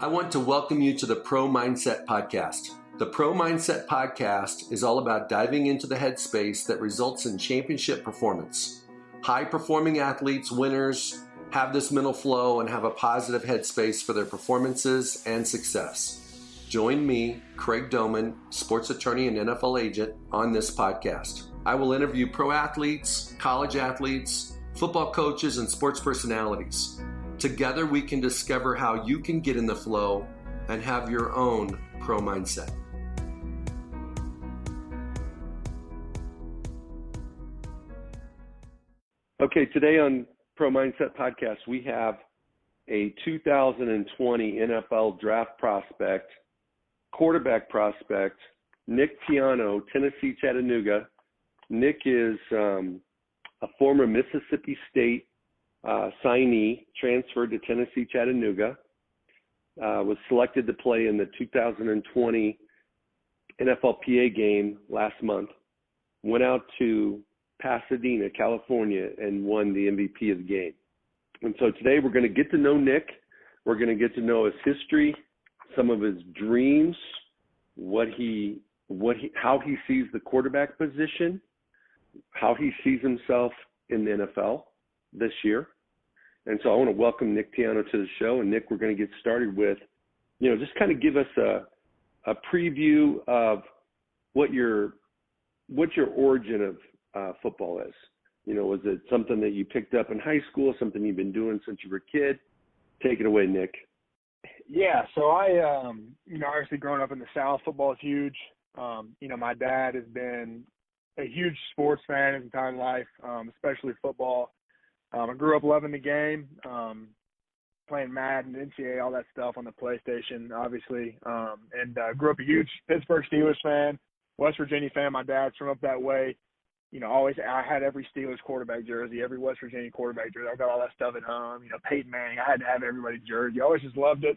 I want to welcome you to the Pro Mindset Podcast. The Pro Mindset Podcast is all about diving into the headspace that results in championship performance. High-performing athletes, winners, have this mental flow and have a positive headspace for their performances and success. Join me, Craig Domann, sports attorney and NFL agent, on this podcast. I will interview pro athletes, college athletes, football coaches, and sports personalities. Together, we can discover how you can get in the flow and have your own pro mindset. Okay, today on Pro Mindset Podcast, we have a 2020 NFL draft prospect, quarterback prospect, Nick Tiano, Tennessee-Chattanooga. Nick is a former Mississippi State signee, transferred to Tennessee-Chattanooga, was selected to play in the 2020 NFLPA game last month, went out to Pasadena, California, and won the MVP of the game. And so today we're going to get to know Nick. We're going to get to know his history, some of his dreams, how he sees the quarterback position, how he sees himself in the NFL this year. And so I want to welcome Nick Tiano to the show. And Nick, we're going to get started with, just kind of give us a preview of what your origin of football is. Was it something that you picked up in high school, something you've been doing since you were a kid? Take it away, Nick. Yeah, so I, obviously growing up in the South, football is huge. My dad has been a huge sports fan his entire life, especially football. I grew up loving the game, playing Madden, NCAA, all that stuff on the PlayStation, obviously, and grew up a huge Pittsburgh Steelers fan, West Virginia fan. My dad's from up that way. I had every Steelers quarterback jersey, every West Virginia quarterback jersey. I got all that stuff at home. Peyton Manning, I had to have everybody's jersey. I always just loved it.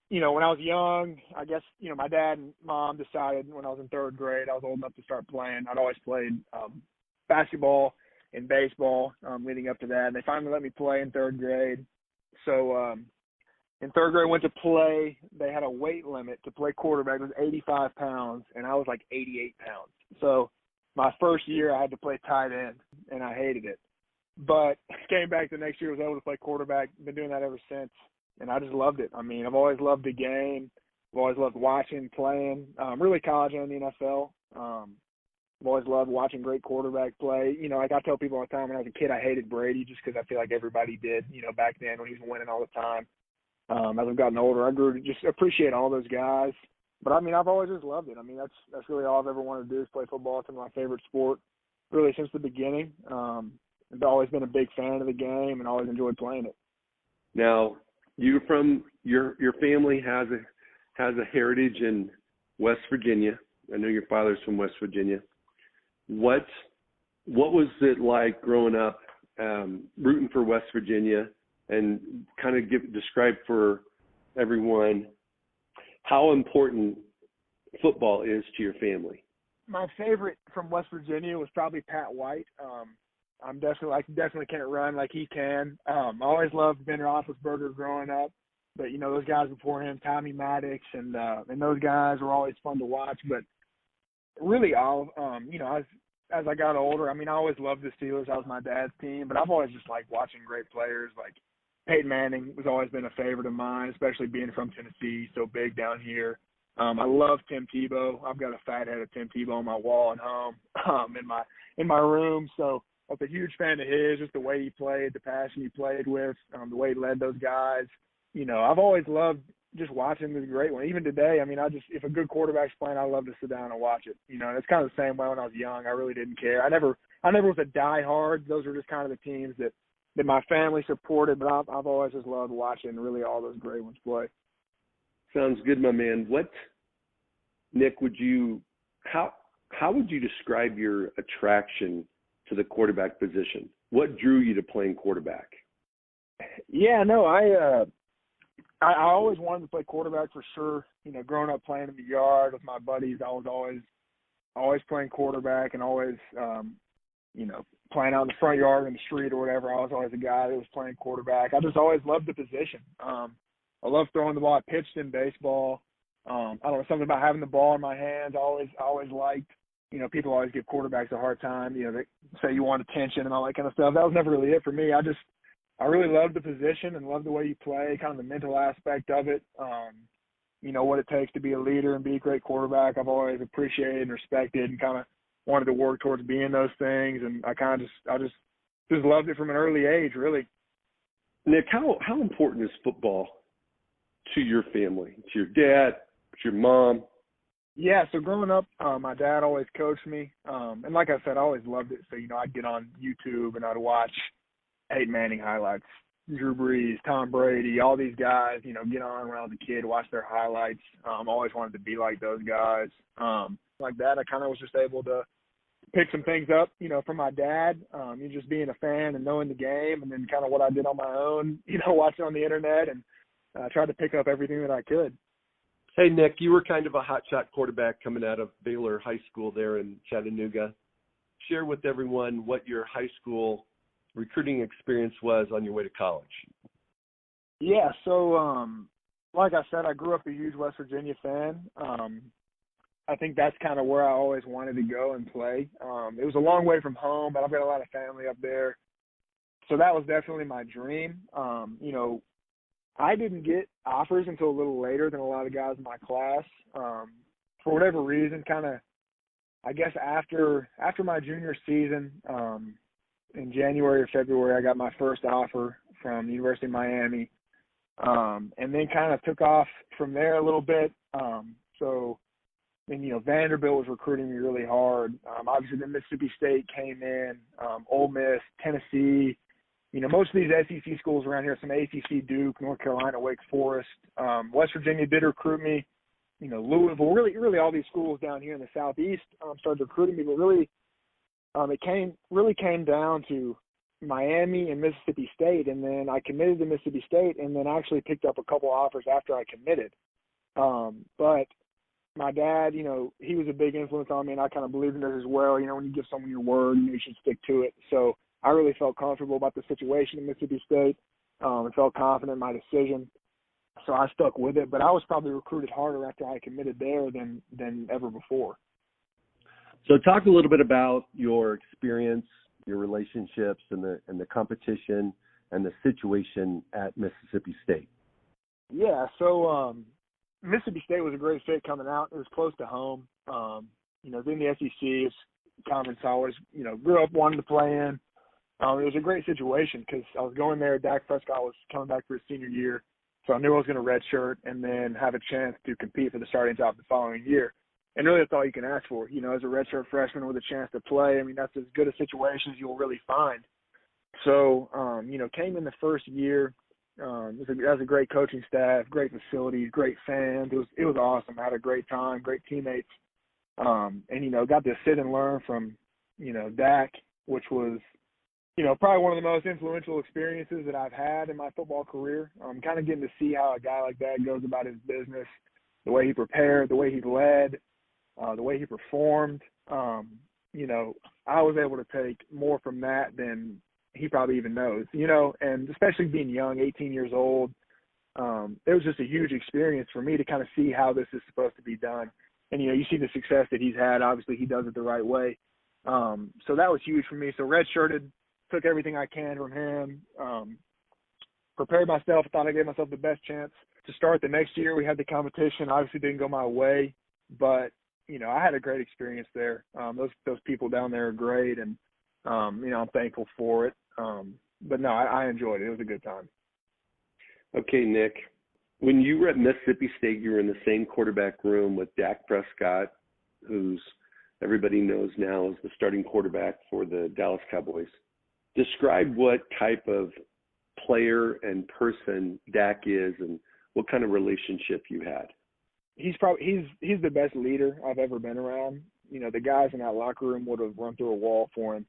When I was young, I guess, my dad and mom decided when I was in third grade, I was old enough to start playing. I'd always played basketball and baseball leading up to that. And they finally let me play in third grade. So in third grade, I went to play. They had a weight limit to play quarterback. It was 85 pounds, and I was like 88 pounds. So my first year, I had to play tight end, and I hated it. But came back the next year, was able to play quarterback. Been doing that ever since, and I just loved it. I've always loved the game. I've always loved watching, playing, really college and the NFL. I've always loved watching great quarterback play. Like I tell people all the time, when I was a kid, I hated Brady just because I feel like everybody did, back then when he was winning all the time. As I've gotten older, I grew to just appreciate all those guys. But, I've always just loved it. That's really all I've ever wanted to do is play football. It's my favorite sport, really, since the beginning. I've always been a big fan of the game and always enjoyed playing it. Now, you're from your family has a heritage in West Virginia. I know your father's from West Virginia. What was it like growing up, rooting for West Virginia, and kind of describe for everyone how important football is to your family? My favorite from West Virginia was probably Pat White. I definitely can't run like he can. I always loved Ben Roethlisberger growing up, but those guys before him, Tommy Maddox, and those guys were always fun to watch. But really, as I got older, I always loved the Steelers. That was my dad's team, but I've always just liked watching great players. Like Peyton Manning has always been a favorite of mine, especially being from Tennessee, so big down here. I love Tim Tebow. I've got a fat head of Tim Tebow on my wall at home, in my room. So I was a huge fan of his, just the way he played, the passion he played with, the way he led those guys. I've always loved just watching this great one. Even today, if a good quarterback's playing, I love to sit down and watch it. And it's kind of the same way when I was young. I really didn't care. I never was a diehard. Those were just kind of the teams that my family supported, but I've always just loved watching really all those great ones play. Sounds good, my man. Nick, how would you describe your attraction to the quarterback position? What drew you to playing quarterback? Yeah, no, I always wanted to play quarterback for sure. Growing up playing in the yard with my buddies, I was always playing quarterback and always, playing out in the front yard or in the street or whatever. I was always a guy that was playing quarterback. I just always loved the position. I love throwing the ball. I pitched in baseball. I don't know, something about having the ball in my hands. I always liked, people always give quarterbacks a hard time. They say you want attention and all that kind of stuff. That was never really it for me. I really loved the position and loved the way you play, kind of the mental aspect of it. What it takes to be a leader and be a great quarterback. I've always appreciated and respected and kind of wanted to work towards being those things. And I just loved it from an early age, really. Nick, how important is football to your family, to your dad, to your mom? Yeah, so growing up, my dad always coached me. And like I said, I always loved it. So, I'd get on YouTube and I'd watch Peyton Manning highlights, Drew Brees, Tom Brady, all these guys, get on when I was a kid, watch their highlights. Always wanted to be like those guys. Like that, I kind of was just able to pick some things up, from my dad, just being a fan and knowing the game, and then kind of what I did on my own, watching on the internet, and tried to pick up everything that I could. Hey, Nick, you were kind of a hotshot quarterback coming out of Baylor High School there in Chattanooga. Share with everyone what your high school recruiting experience was on your way to college. Yeah, so like I said, I grew up a huge West Virginia fan. I think that's kind of where I always wanted to go and play. It was a long way from home, but I've got a lot of family up there. So that was definitely my dream. I didn't get offers until a little later than a lot of guys in my class. For whatever reason, kind of, I guess after my junior season, in January or February, I got my first offer from the University of Miami, and then kind of took off from there a little bit. And Vanderbilt was recruiting me really hard. Obviously, then Mississippi State came in, Ole Miss, Tennessee. Most of these SEC schools around here, some ACC, Duke, North Carolina, Wake Forest. West Virginia did recruit me. Louisville, really all these schools down here in the Southeast started recruiting me, but really it came down to Miami and Mississippi State, and then I committed to Mississippi State, and then actually picked up a couple offers after I committed. But my dad, he was a big influence on me, and I kind of believed in it as well. When you give someone your word, you should stick to it. So I really felt comfortable about the situation in Mississippi State and felt confident in my decision. So I stuck with it, but I was probably recruited harder after I committed there than ever before. So talk a little bit about your experience, your relationships, and the competition and the situation at Mississippi State. Yeah, so Mississippi State was a great fit coming out. It was close to home. Then the SEC is conference I always, grew up wanting to play in. It was a great situation because I was going there. Dak Prescott was coming back for his senior year, so I knew I was going to redshirt and then have a chance to compete for the starting job the following year. And really, that's all you can ask for. As a redshirt freshman with a chance to play, that's as good a situation as you'll really find. So, came in the first year. It was a great coaching staff, great facilities, great fans. It was awesome. I had a great time, great teammates, and got to sit and learn from Dak, which was probably one of the most influential experiences that I've had in my football career. Kind of getting to see how a guy like that goes about his business, the way he prepared, the way he led, the way he performed. I was able to take more from that than he probably even knows, and especially being young, 18 years old, it was just a huge experience for me to kind of see how this is supposed to be done. And, you see the success that he's had. Obviously, he does it the right way. So that was huge for me. So redshirted, took everything I can from him, prepared myself, thought I gave myself the best chance to start the next year. We had the competition. Obviously didn't go my way, but, I had a great experience there. Those people down there are great, and, I'm thankful for it. But no, I enjoyed it. It was a good time. Okay, Nick, when you were at Mississippi State, you were in the same quarterback room with Dak Prescott, who's everybody knows now is the starting quarterback for the Dallas Cowboys. Describe what type of player and person Dak is and what kind of relationship you had. He's the best leader I've ever been around. The guys in that locker room would have run through a wall for him.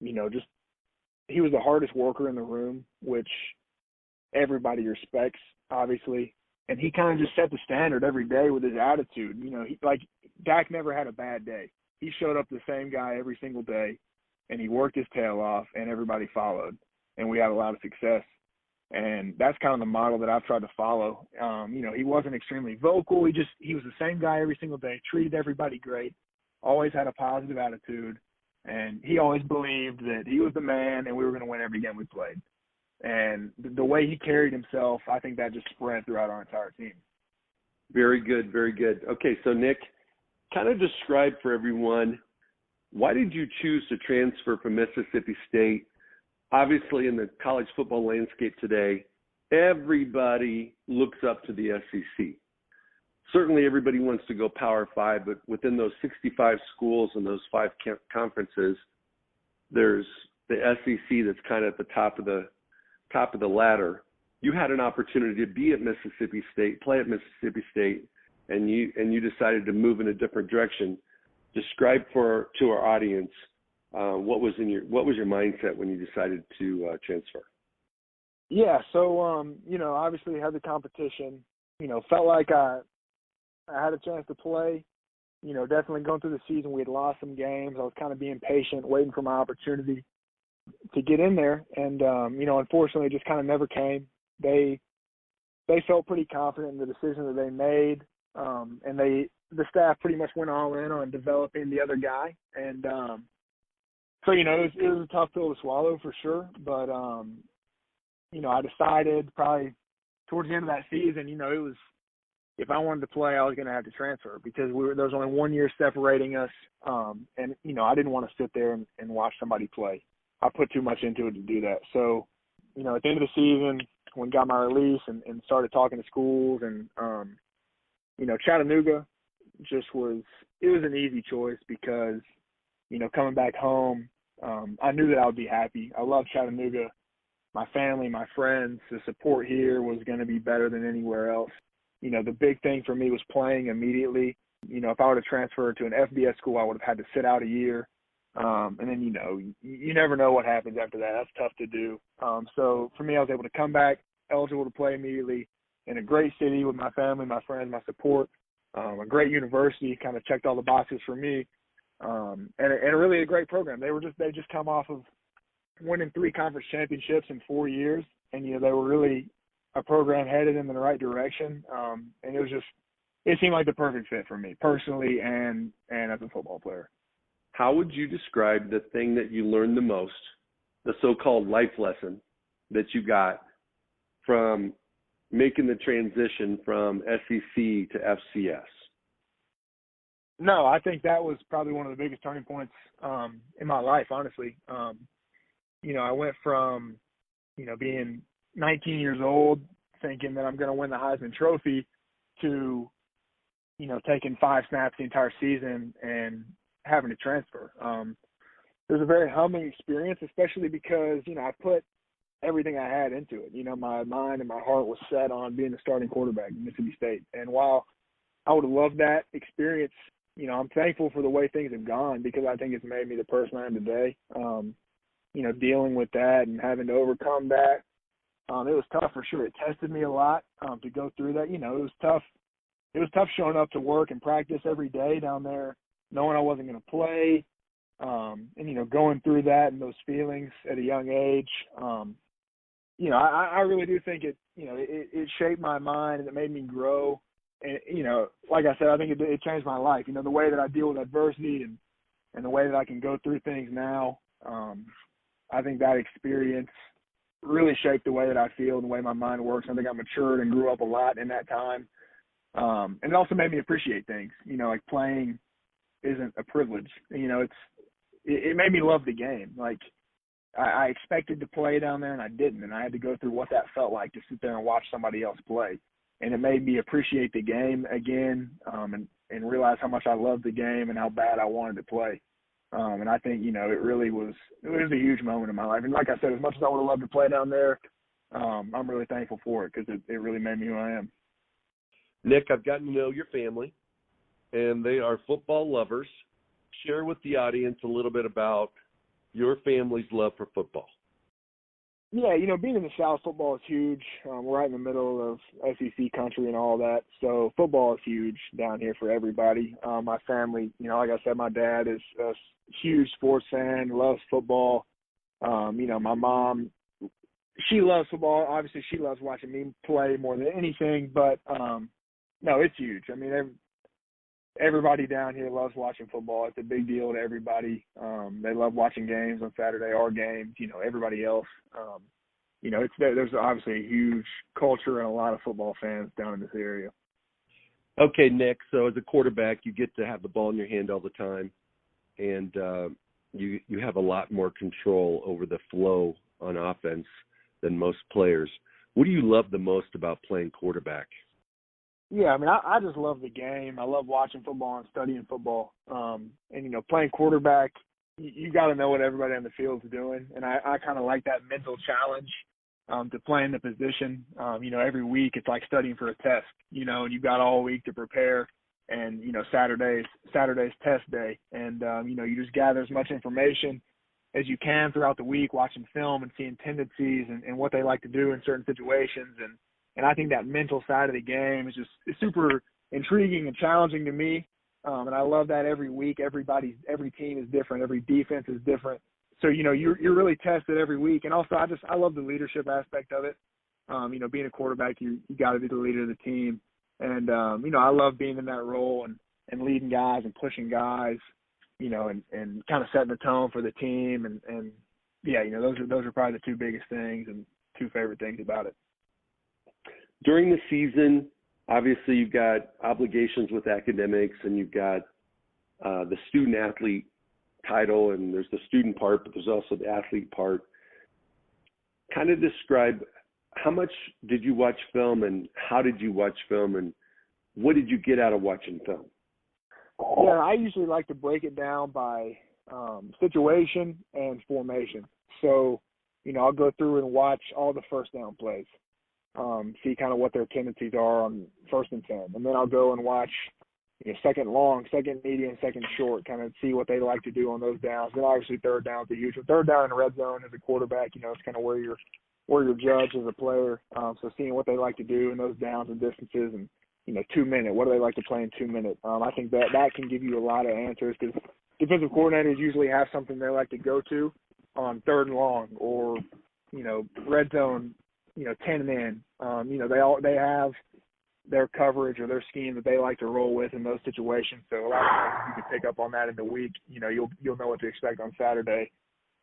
He was the hardest worker in the room, which everybody respects, obviously. And he kind of just set the standard every day with his attitude. Dak never had a bad day. He showed up the same guy every single day, and he worked his tail off, and everybody followed. And we had a lot of success. And that's kind of the model that I've tried to follow. He wasn't extremely vocal. He was the same guy every single day, treated everybody great, always had a positive attitude, and he always believed that he was the man and we were going to win every game we played. And the way he carried himself, I think that just spread throughout our entire team. Very good, very good. Okay, so Nick, kind of describe for everyone, why did you choose to transfer from Mississippi State? Obviously, in the college football landscape today, everybody looks up to the SEC. Certainly, everybody wants to go Power 5, but within those 65 schools and those 5 conferences, there's the SEC that's kind of at the top of the ladder. You had an opportunity to be at Mississippi State, play at Mississippi State, and you decided to move in a different direction. Describe to our audience what was your mindset when you decided to transfer? Yeah, so obviously had the competition. Felt like I had a chance to play. Definitely going through the season, we had lost some games. I was kind of being patient, waiting for my opportunity to get in there, and unfortunately, it just kind of never came. They felt pretty confident in the decision that they made, and the staff pretty much went all in on developing the other guy, and so it was a tough pill to swallow for sure. But I decided probably towards the end of that season, it was, if I wanted to play, I was going to have to transfer because there was only 1 year separating us, and I didn't want to sit there and watch somebody play. I put too much into it to do that. So, at the end of the season, when I got my release and started talking to schools, and Chattanooga was an easy choice because coming back home, I knew that I would be happy. I love Chattanooga. My family, my friends, the support here was going to be better than anywhere else. The big thing for me was playing immediately. If I were to transfer to an FBS school, I would have had to sit out a year. And then, you never know what happens after that. That's tough to do. So for me, I was able to come back, eligible to play immediately in a great city with my family, my friends, my support, a great university, kind of checked all the boxes for me. And really a great program. They just come off of winning 3 conference championships in 4 years. And, they were really a program headed in the right direction. And it seemed like the perfect fit for me personally and as a football player. How would you describe the thing that you learned the most, the so-called life lesson that you got from making the transition from SEC to FCS? No, I think that was probably one of the biggest turning points in my life, honestly. I went from, being 19 years old, thinking that I'm going to win the Heisman Trophy, to, taking 5 snaps the entire season and having to transfer. It was a very humbling experience, especially because, I put everything I had into it. My mind and my heart was set on being the starting quarterback at Mississippi State. And while I would have loved that experience, I'm thankful for the way things have gone because I think it's made me the person I am today. Dealing with that and having to overcome that, it was tough for sure. It tested me a lot to go through that. It was tough. It was tough showing up to work and practice every day down there, knowing I wasn't going to play, and going through that and those feelings at a young age. I really do think it shaped my mind and it made me grow. And like I said, I think it changed my life. The way that I deal with adversity and the way that I can go through things now. I think that experience really shaped the way that I feel and the way my mind works. I think I matured and grew up a lot in that time. And it also made me appreciate things. Like playing isn't a privilege. It made me love the game. Like I expected to play down there and I didn't, and I had to go through what that felt like to sit there and watch somebody else play. And it made me appreciate the game again, and realize how much I loved the game and how bad I wanted to play. And I think, it was a huge moment in my life. And like I said, as much as I would have loved to play down there, I'm really thankful for it because it really made me who I am. Nick, I've gotten to know your family, and they are football lovers. Share with the audience a little bit about your family's love for football. Yeah, being in the South, football is huge. We're right in the middle of SEC country and all that. So football is huge down here for everybody. My family, like I said, my dad is a huge sports fan, loves football. My mom she loves football. Obviously, she loves watching me play more than anything. But no, it's huge. I mean, everybody down here loves watching football. It's a big deal to everybody. They love watching games on Saturday, our games. Everybody else. There's obviously a huge culture and a lot of football fans down in this area. Okay, Nick. So as a quarterback, you get to have the ball in your hand all the time, and you have a lot more control over the flow on offense than most players. What do you love the most about playing quarterback? Yeah, I mean, I just love the game. I love watching football and studying football. Playing quarterback, you got to know what everybody on the field is doing, and I kind of like that mental challenge to play in the position. Every week it's like studying for a test, and you've got all week to prepare. And, Saturday's test day. And, you just gather as much information as you can throughout the week, watching film and seeing tendencies and what they like to do in certain situations. And I think that mental side of the game is just super intriguing and challenging to me. And I love that every week. Every team is different. Every defense is different. So, you're really tested every week. And also I love the leadership aspect of it. Being a quarterback, you got to be the leader of the team. And, I love being in that role and leading guys and pushing guys, and kind of setting the tone for the team. And yeah, those are probably the two biggest things and two favorite things about it. During the season, obviously you've got obligations with academics, and you've got the student athlete title, and there's the student part, but there's also the athlete part. Kind of describe, how much did you watch film, and how did you watch film, and what did you get out of watching film? Yeah, I usually like to break it down by situation and formation. So, I'll go through and watch all the first down plays, see kind of what their tendencies are on 1st and 10. And then I'll go and watch second long, second medium, second short, kind of see what they like to do on those downs. Then obviously third down is a huge one. Third down in the red zone as a quarterback, it's kind of where you're judged as a player. So seeing what they like to do in those downs and distances, and 2 minute, what do they like to play in 2 minutes? I think that can give you a lot of answers, because defensive coordinators usually have something they like to go to on 3rd and long, or red zone, 10 and in. They have their coverage or their scheme that they like to roll with in those situations. So a lot of times you can pick up on that in the week. You'll know what to expect on Saturday.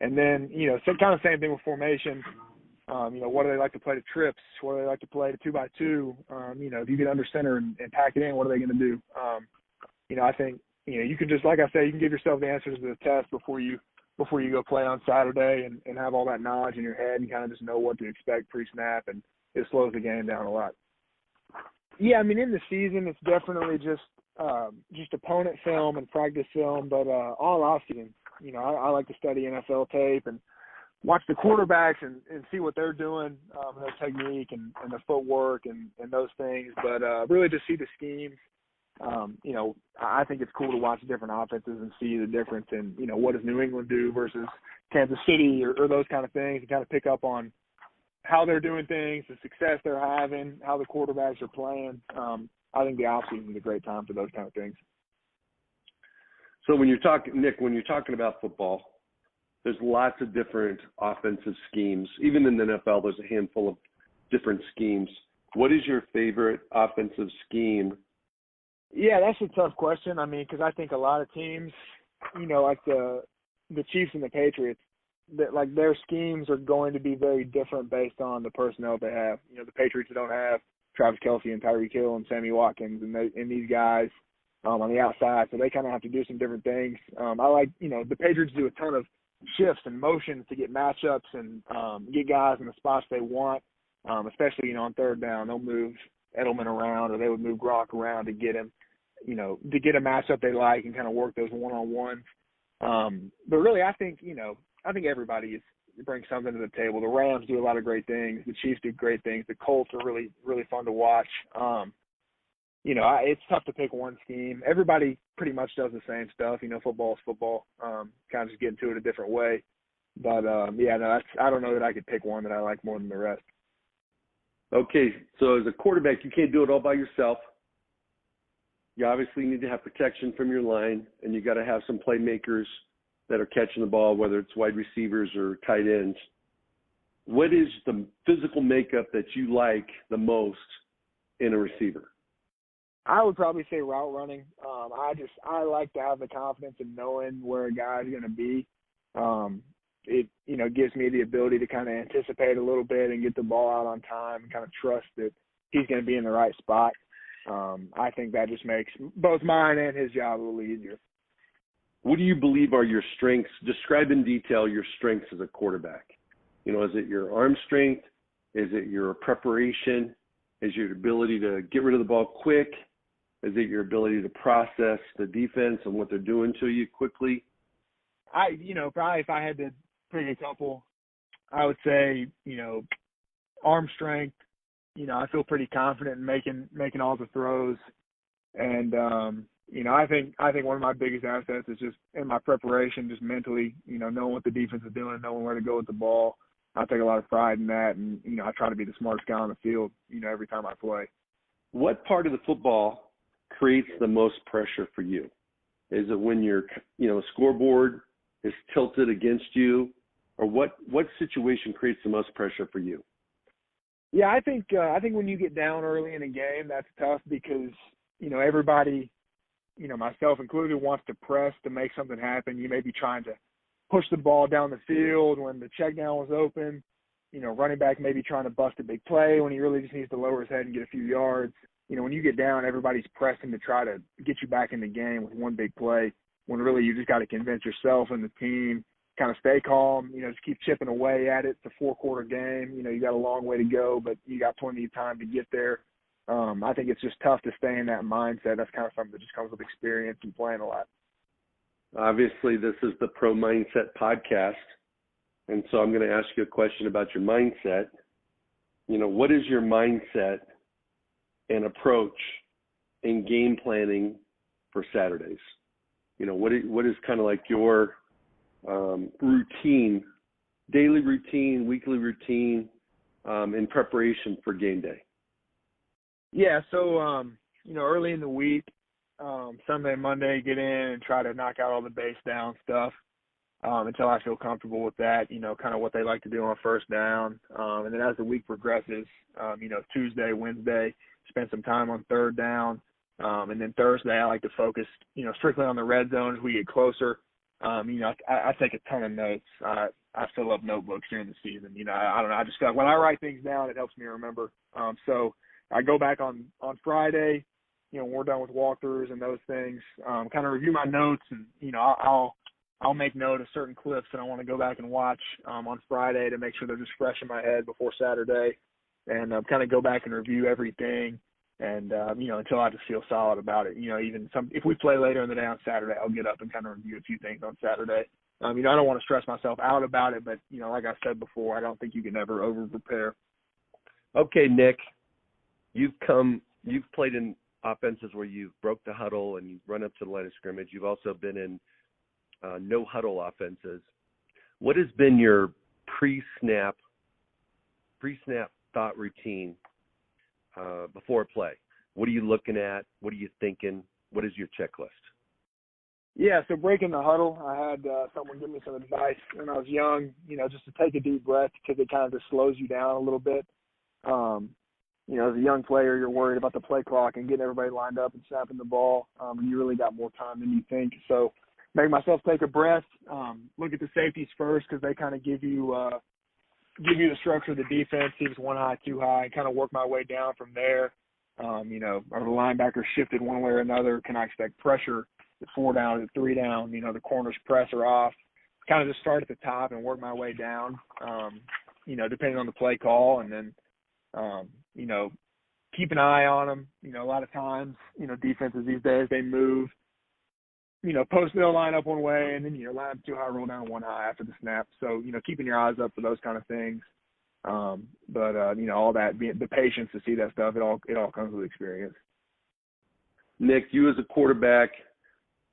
And then kind of same thing with formation. What do they like to play to trips? What do they like to play to 2x2? If you get under center and pack it in, what are they going to do? I think, you can just, like I said, you can give yourself the answers to the test before you go play on Saturday, and have all that knowledge in your head and kind of just know what to expect pre-snap, and it slows the game down a lot. Yeah, I mean, in the season, it's definitely just opponent film and practice film, but all off season, I like to study NFL tape and watch the quarterbacks and see what they're doing, their technique and the footwork and those things. But really just see the schemes. I think it's cool to watch different offenses and see the difference in, what does New England do versus Kansas City or those kind of things, and kind of pick up on how they're doing things, the success they're having, how the quarterbacks are playing. I think the offseason is a great time for those kind of things. So when you're talking about football, there's lots of different offensive schemes. Even in the NFL, there's a handful of different schemes. What is your favorite offensive scheme? Yeah, that's a tough question. I mean, because I think a lot of teams, like the Chiefs and the Patriots, that like their schemes are going to be very different based on the personnel they have. The Patriots don't have Travis Kelce and Tyreek Hill and Sammy Watkins and these guys on the outside, so they kind of have to do some different things. I like, the Patriots do a ton of shifts and motions to get matchups and get guys in the spots they want, especially, on 3rd down. They'll move Edelman around, or they would move Gronk around to get him, to get a matchup they like and kind of work those one-on-ones. But really, I think everybody brings something to the table. The Rams do a lot of great things. The Chiefs do great things. The Colts are really, really fun to watch. It's tough to pick one scheme. Everybody pretty much does the same stuff. Football is football. Kind of just get into it a different way. But, I don't know that I could pick one that I like more than the rest. Okay, so as a quarterback, you can't do it all by yourself. You obviously need to have protection from your line, and you got to have some playmakers that are catching the ball, whether it's wide receivers or tight ends. what is the physical makeup that you like the most in a receiver? I would probably say route running. I like to have the confidence in knowing where a guy's going to be. It gives me the ability to kind of anticipate a little bit and get the ball out on time and kind of trust that he's going to be in the right spot. I think that just makes both mine and his job a little easier. What do you believe are your strengths? Describe in detail your strengths as a quarterback. Is it your arm strength? Is it your preparation? Is it your ability to get rid of the ball quick? Is it your ability to process the defense and what they're doing to you quickly? Probably if I had to pick a couple, I would say, arm strength. I feel pretty confident in making all the throws. And, I think one of my biggest assets is just in my preparation, just mentally, knowing what the defense is doing, knowing where to go with the ball. I take a lot of pride in that. And, I try to be the smartest guy on the field, every time I play. What part of the football creates the most pressure for you? Is it when your, scoreboard is tilted against you, or what situation creates the most pressure for you? Yeah, I think when you get down early in a game, that's tough because, everybody, myself included, wants to press to make something happen. You may be trying to push the ball down the field when the check down was open. Running back may be trying to bust a big play when he really just needs to lower his head and get a few yards. When you get down, everybody's pressing to try to get you back in the game with one big play, when really you just got to convince yourself and the team, kind of stay calm, just keep chipping away at it. It's a 4-quarter game. You got a long way to go, but you got plenty of time to get there. I think it's just tough to stay in that mindset. That's kind of something that just comes with experience and playing a lot. Obviously, this is the Pro Mindset podcast, and so I'm going to ask you a question about your mindset. What is your mindset and approach in game planning for Saturdays? What is kind of like your routine, daily routine, weekly routine in preparation for game day? Yeah, so, early in the week, Sunday, Monday, get in and try to knock out all the base down stuff until I feel comfortable with that, kind of what they like to do on first down. And then as the week progresses, Tuesday, Wednesday, spend some time on third down. And then Thursday, I like to focus, strictly on the red zone as we get closer. I take a ton of notes. I fill up notebooks during the season. I don't know. I just feel like when I write things down, it helps me remember. So I go back on Friday, when we're done with walkthroughs and those things, kind of review my notes, and, I'll make note of certain clips that I want to go back and watch on Friday to make sure they're just fresh in my head before Saturday, and kind of go back and review everything. And, until I just feel solid about it, if we play later in the day on Saturday, I'll get up and kind of review a few things on Saturday. I don't want to stress myself out about it, but, like I said before, I don't think you can ever over prepare. Okay, Nick, you've played in offenses where you've broke the huddle and you run up to the line of scrimmage. You've also been in no huddle offenses. What has been your pre-snap thought routine before play? What are you looking at? What are you thinking? What is your checklist? Yeah, so breaking the huddle, I had someone give me some advice when I was young, just to take a deep breath because it kind of just slows you down a little bit. As a young player, you're worried about the play clock and getting everybody lined up and snapping the ball. And you really got more time than you think. So make myself take a breath, look at the safeties first because they kind of give you the structure of the defense, see if it's one high, two high, and kind of work my way down from there. Are the linebackers shifted one way or another? Can I expect pressure at 4 down, at 3 down? The corners press or off. Kind of just start at the top and work my way down, depending on the play call. And then, keep an eye on them. A lot of times, defenses these days, they move, post they'll line up one way and then, line up too high, roll down one high after the snap. So, keeping your eyes up for those kind of things. But all that, the patience to see that stuff, it all comes with experience. Nick, you as a quarterback,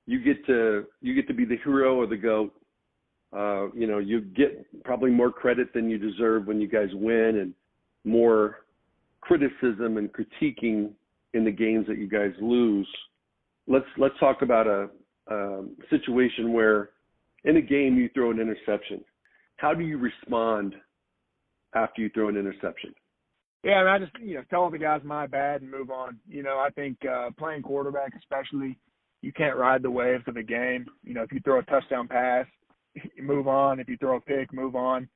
you get to be the hero or the GOAT. You get probably more credit than you deserve when you guys win, and more criticism and critiquing in the games that you guys lose. Let's talk about a situation where in a game you throw an interception. How do you respond after you throw an interception? Yeah, I just, tell the guys my bad and move on. I think playing quarterback especially, you can't ride the waves of the game. If you throw a touchdown pass, you move on. If you throw a pick, move on.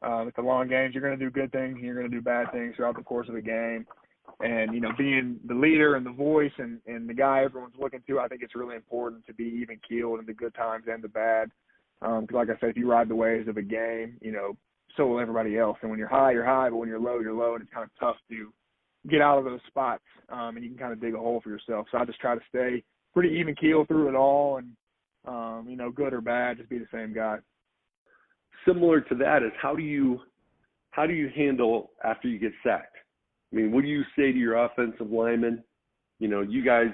It's a long game. You're going to do good things and you're going to do bad things throughout the course of the game. And, being the leader and the voice and the guy everyone's looking to, I think it's really important to be even-keeled in the good times and the bad. Because, like I said, if you ride the waves of a game, so will everybody else. And when you're high, you're high. But when you're low, you're low. And it's kind of tough to get out of those spots. And you can kind of dig a hole for yourself. So I just try to stay pretty even-keeled through it all. And, good or bad, just be the same guy. Similar to that is how do you handle after you get sacked? I mean, what do you say to your offensive linemen? You guys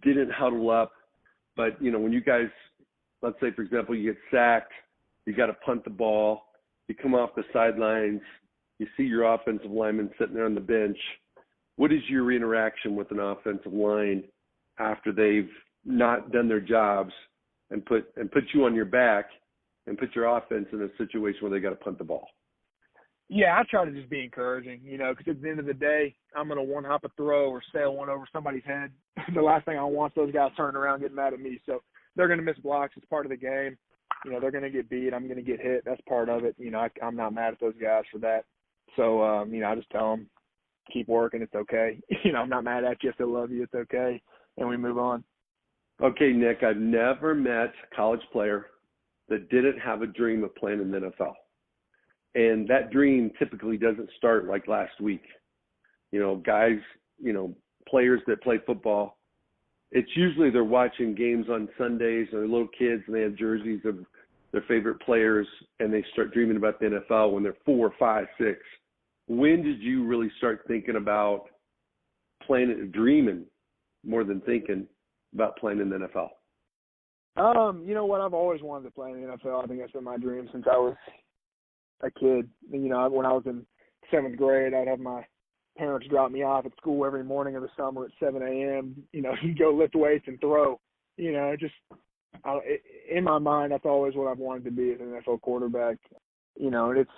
didn't huddle up, but, when you guys, let's say, for example, you get sacked, you got to punt the ball, you come off the sidelines, you see your offensive lineman sitting there on the bench. What is your interaction with an offensive line after they've not done their jobs and put you on your back and put your offense in a situation where they got to punt the ball? Yeah, I try to just be encouraging, because at the end of the day, I'm going to one-hop a throw or sail one over somebody's head. The last thing I want is those guys turning around getting mad at me. So they're going to miss blocks. It's part of the game. They're going to get beat. I'm going to get hit. That's part of it. I'm not mad at those guys for that. So, I just tell them, keep working. It's okay. I'm not mad at you. I still love you. It's okay. And we move on. Okay, Nick, I've never met a college player that didn't have a dream of playing in the NFL. And that dream typically doesn't start like last week. Guys, players that play football, it's usually they're watching games on Sundays, and they're little kids, and they have jerseys of their favorite players, and they start dreaming about the NFL when they're 4, 5, 6. When did you really start thinking about dreaming more than thinking about playing in the NFL? You know what? I've always wanted to play in the NFL. I think that's been my dream since I was a kid. When I was in 7th grade, I'd have my parents drop me off at school every morning of the summer at 7 a.m. You go lift weights and throw. In my mind, that's always what I've wanted to be as an NFL quarterback. And it's,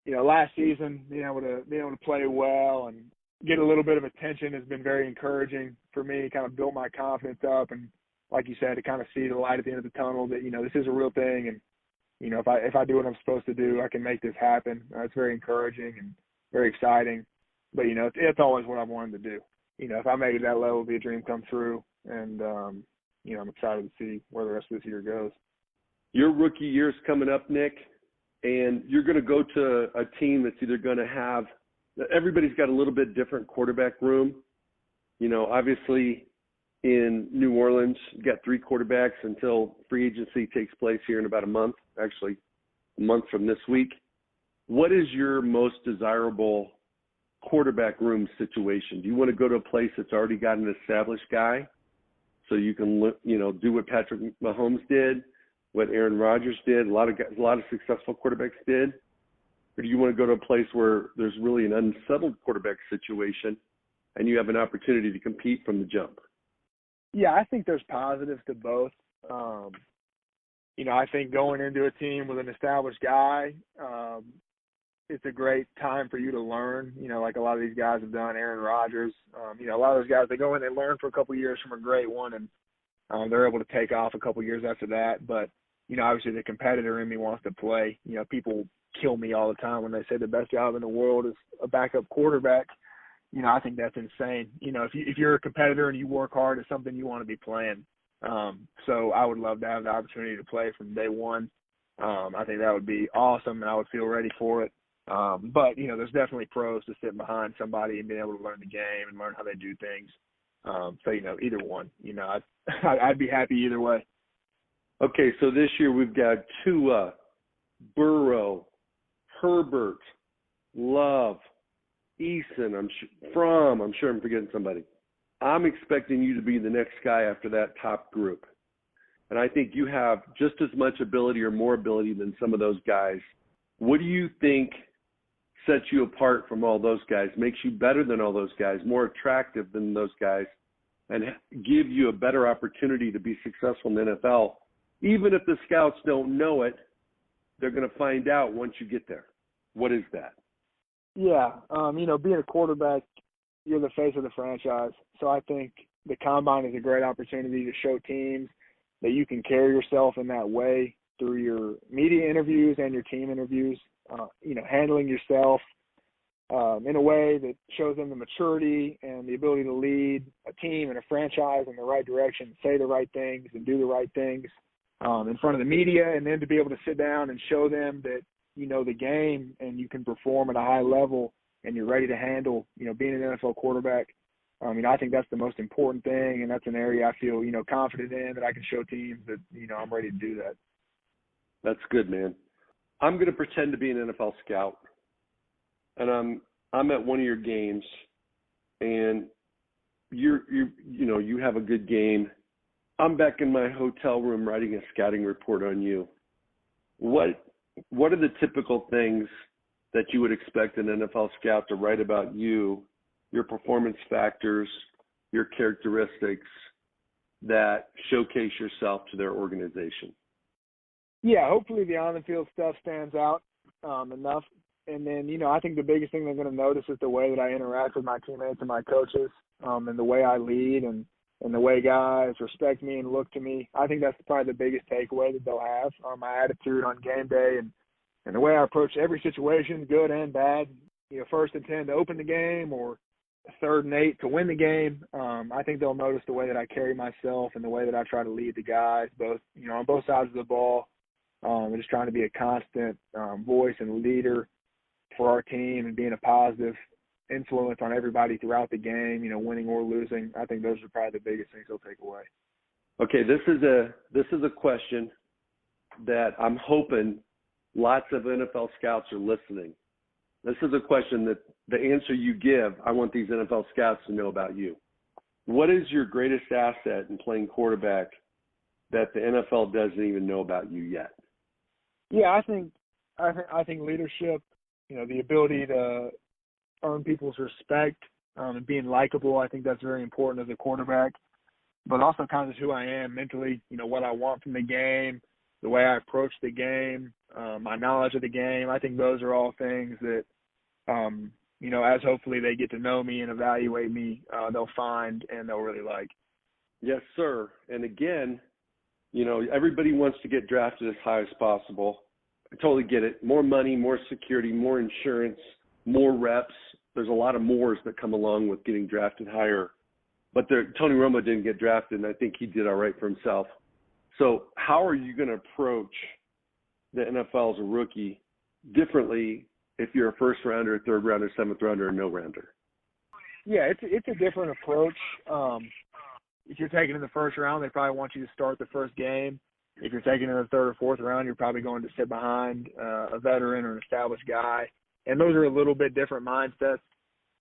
last season, being able to play well and get a little bit of attention has been very encouraging for me. Kind of built my confidence up, and like you said, to kind of see the light at the end of the tunnel that this is a real thing, and if I do what I'm supposed to do, I can make this happen. It's very encouraging and very exciting. But, it's always what I've wanted to do. If I make it that level, it'll be a dream come true. And, I'm excited to see where the rest of this year goes. Your rookie year is coming up, Nick, and you're going to go to a team that's either going to have – everybody's got a little bit different quarterback room. Obviously – in New Orleans, you got 3 quarterbacks until free agency takes place here in about a month, actually a month from this week. What is your most desirable quarterback room situation? Do you want to go to a place that's already got an established guy so you can, do what Patrick Mahomes did, what Aaron Rodgers did, a lot of successful quarterbacks did? Or do you want to go to a place where there's really an unsettled quarterback situation and you have an opportunity to compete from the jump? Yeah, I think there's positives to both. I think going into a team with an established guy, it's a great time for you to learn, like a lot of these guys have done, Aaron Rodgers. A lot of those guys, they go in, they learn for a couple of years from a great one, and they're able to take off a couple of years after that. But, obviously the competitor in me wants to play. People kill me all the time when they say the best job in the world is a backup quarterback. I think that's insane. If you're a competitor and you work hard, it's something you want to be playing. So I would love to have the opportunity to play from day one. I think that would be awesome, and I would feel ready for it. But, there's definitely pros to sitting behind somebody and being able to learn the game and learn how they do things. So, either one. I'd be happy either way. Okay, so this year we've got Tua, Burrow, Herbert, Love, Eason, I'm sure I'm forgetting somebody. I'm expecting you to be the next guy after that top group. And I think you have just as much ability or more ability than some of those guys. What do you think sets you apart from all those guys, makes you better than all those guys, more attractive than those guys, and give you a better opportunity to be successful in the NFL? Even if the scouts don't know it, they're going to find out once you get there. What is that? Yeah, being a quarterback, you're the face of the franchise. So I think the combine is a great opportunity to show teams that you can carry yourself in that way through your media interviews and your team interviews, handling yourself in a way that shows them the maturity and the ability to lead a team and a franchise in the right direction, say the right things and do the right things in front of the media, and then to be able to sit down and show them that you know the game and you can perform at a high level and you're ready to handle, being an NFL quarterback. I think that's the most important thing, and that's an area I feel, confident in, that I can show teams that, I'm ready to do that. That's good, man. I'm going to pretend to be an NFL scout, and I'm at one of your games, and you have a good game. I'm back in my hotel room writing a scouting report on you. What are the typical things that you would expect an NFL scout to write about you, your performance factors, your characteristics that showcase yourself to their organization? Yeah, hopefully the on-the-field stuff stands out enough. And then, I think the biggest thing they're going to notice is the way that I interact with my teammates and my coaches, and the way I lead and the way guys respect me and look to me. I think that's probably the biggest takeaway that they'll have, my attitude on game day and the way I approach every situation, good and bad. 1st and 10 to open the game or 3rd and 8 to win the game. I think they'll notice the way that I carry myself and the way that I try to lead the guys, both, on both sides of the ball. I'm just trying to be a constant voice and leader for our team and being a positive influence on everybody throughout the game, winning or losing. I think those are probably the biggest things they'll take away. Okay, this is a question that I'm hoping lots of NFL scouts are listening. This is a question that the answer you give, I want these NFL scouts to know about you. What is your greatest asset in playing quarterback that the NFL doesn't even know about you yet? Yeah, I think leadership, the ability to earn people's respect and being likable, I think that's very important as a quarterback. But also kind of who I am mentally, what I want from the game, the way I approach the game, my knowledge of the game. I think those are all things that, as hopefully they get to know me and evaluate me, they'll find and they'll really like. Yes, sir. And again, everybody wants to get drafted as high as possible. I totally get it. More money, more security, more insurance, more reps. There's a lot of mores that come along with getting drafted higher. But Tony Romo didn't get drafted, and I think he did all right for himself. So how are you going to approach the NFL as a rookie differently if you're a 1st rounder, a 3rd rounder, 7th rounder, or no rounder? Yeah, it's a different approach. If you're taking in the 1st round, they probably want you to start the first game. If you're taking in the 3rd or 4th round, you're probably going to sit behind a veteran or an established guy. And those are a little bit different mindsets.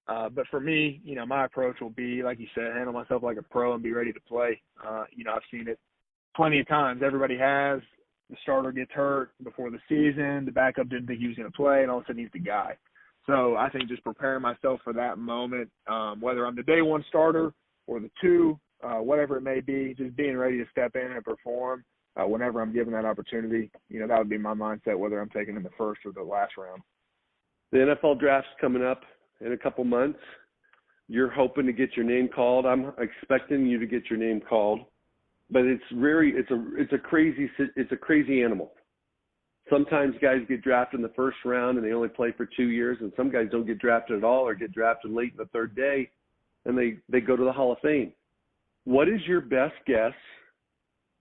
But for me, my approach will be, like you said, handle myself like a pro and be ready to play. I've seen it plenty of times. Everybody has. The starter gets hurt before the season. The backup didn't think he was going to play, and all of a sudden he's the guy. So I think just preparing myself for that moment, whether I'm the day 1 starter or the 2, whatever it may be, just being ready to step in and perform whenever I'm given that opportunity. That would be my mindset, whether I'm taking in the 1st or the last round. The NFL draft's coming up in a couple months. You're hoping to get your name called. I'm expecting you to get your name called, but it's a crazy animal. Sometimes guys get drafted in the 1st round and they only play for 2 years, and some guys don't get drafted at all or get drafted late in the 3rd day, and they go to the Hall of Fame. What is your best guess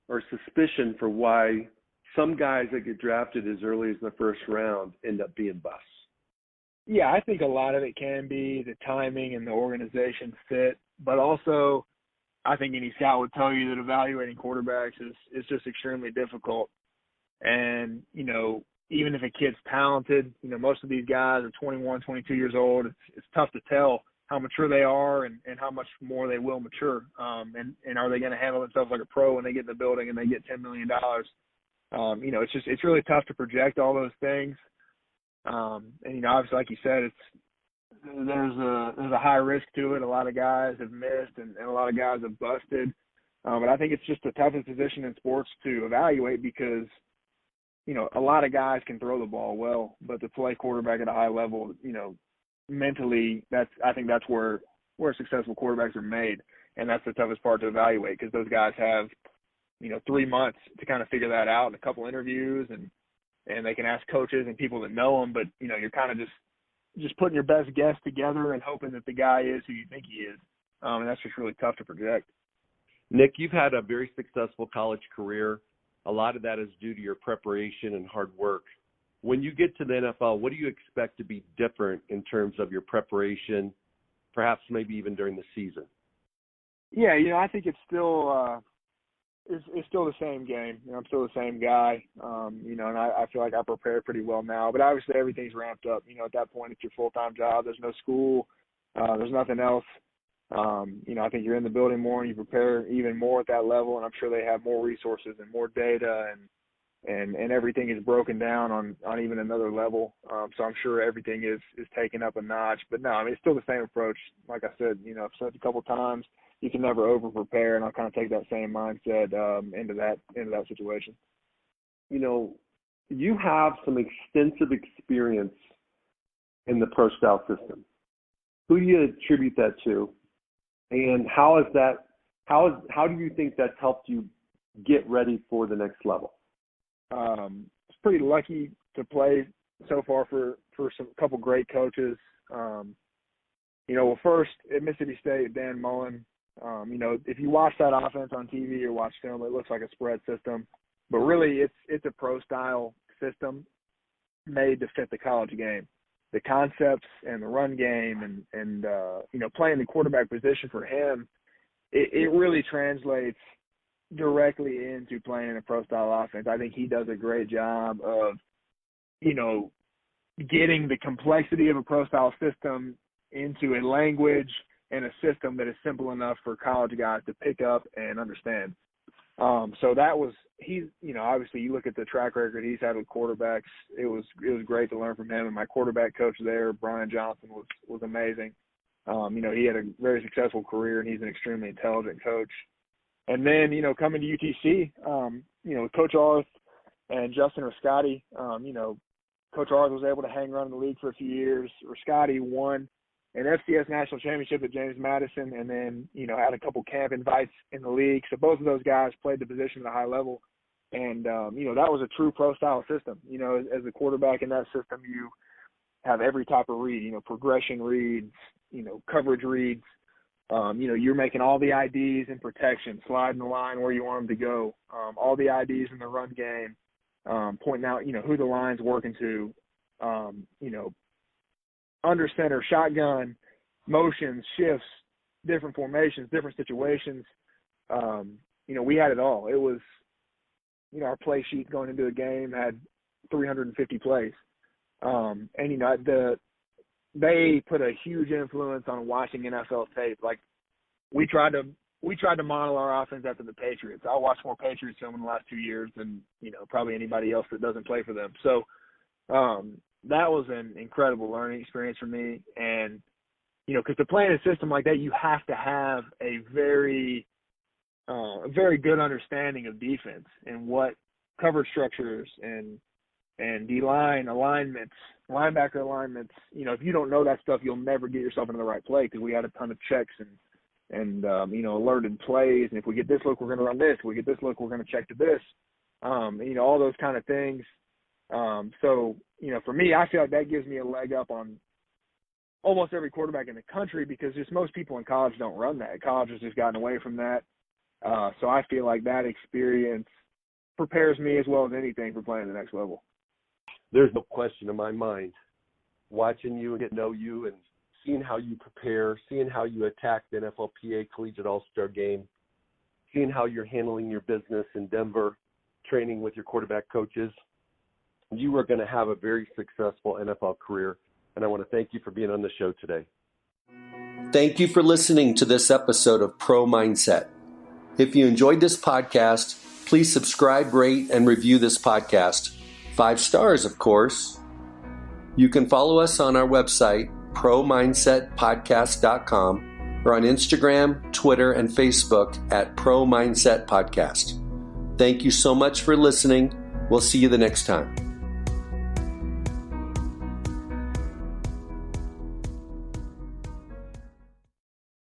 or suspicion for why some guys that get drafted as early as the 1st round end up being busts? Yeah, I think a lot of it can be the timing and the organization fit, but also I think any scout would tell you that evaluating quarterbacks is just extremely difficult. And, even if a kid's talented, most of these guys are 21, 22 years old. It's tough to tell how mature they are and how much more they will mature. And are they going to handle themselves like a pro when they get in the building and they get $10 million? It's really tough to project all those things. And obviously, like you said, there's a high risk to it. A lot of guys have missed and a lot of guys have busted. But I think it's just the toughest position in sports to evaluate because a lot of guys can throw the ball well, but to play quarterback at a high level, mentally, I think that's where successful quarterbacks are made, and that's the toughest part to evaluate because those guys have 3 months to kind of figure that out in a couple interviews, and they can ask coaches and people that know them, but you're kind of just putting your best guess together and hoping that the guy is who you think he is, and that's just really tough to project. Nick, you've had a very successful college career. A lot of that is due to your preparation and hard work. When you get to the NFL, what do you expect to be different in terms of your preparation, perhaps maybe even during the season? Yeah, I think it's still it's still the same game. I'm still the same guy, and I feel like I prepare pretty well now. But obviously everything's ramped up. At that point it's your full-time job. There's no school. There's nothing else. I think you're in the building more and you prepare even more at that level, and I'm sure they have more resources and more data and everything is broken down on even another level. So I'm sure everything is taken up a notch. But no, it's still the same approach. Like I said, I've said it a couple of times, you can never over prepare, and I'll kind of take that same mindset into that situation. You have some extensive experience in the pro style system. Who do you attribute that to? And how do you think that's helped you get ready for the next level? It's pretty lucky to play so far for some couple great coaches. Well, first at Mississippi State, Dan Mullen. If you watch that offense on TV or watch film, it looks like a spread system, but really it's a pro style system made to fit the college game. The concepts and the run game and playing the quarterback position for him, it really translates directly into playing in a pro style offense. I think he does a great job of, getting the complexity of a pro style system into a language and a system that is simple enough for college guys to pick up and understand. So that was, obviously you look at the track record he's had with quarterbacks. It was great to learn from him. And my quarterback coach there, Brian Johnson, was amazing. He had a very successful career, and he's an extremely intelligent coach. And then, coming to UTC, Coach Arth and Justin Riscotti, Coach Arth was able to hang around the league for a few years. Riscotti won an FCS national championship at James Madison, and then, had a couple camp invites in the league. So both of those guys played the position at a high level. And, that was a true pro-style system. As a quarterback in that system, you have every type of read, progression reads, coverage reads. You're making all the IDs in protection, sliding the line where you want them to go, all the IDs in the run game, pointing out, who the line's working to, under center, shotgun, motions, shifts, different formations, different situations. We had it all. It was, our play sheet going into a game had 350 plays. They put a huge influence on watching NFL tape. Like we tried to model our offense after the Patriots. I watched more Patriots film in the last 2 years than, probably anybody else that doesn't play for them. So, that was an incredible learning experience for me. And, because to play in a system like that, you have to have a very good understanding of defense and what coverage structures and D-line alignments, linebacker alignments. If you don't know that stuff, you'll never get yourself into the right play, because we had a ton of checks and alerted plays. And if we get this look, we're going to run this. If we get this look, we're going to check to this. All those kind of things. So, for me, I feel like that gives me a leg up on almost every quarterback in the country, because just most people in college don't run that. College has just gotten away from that. So I feel like that experience prepares me as well as anything for playing the next level. There's no question in my mind, watching you and get to know you and seeing how you prepare, seeing how you attack the NFLPA Collegiate All-Star game, seeing how you're handling your business in Denver, training with your quarterback coaches. You are going to have a very successful NFL career, and I want to thank you for being on the show today. Thank you for listening to this episode of Pro Mindset. If you enjoyed this podcast, please subscribe, rate, and review this podcast. 5 stars, of course. You can follow us on our website, ProMindsetPodcast.com, or on Instagram, Twitter, and Facebook at Pro Mindset Podcast. Thank you so much for listening, We'll see you the next time.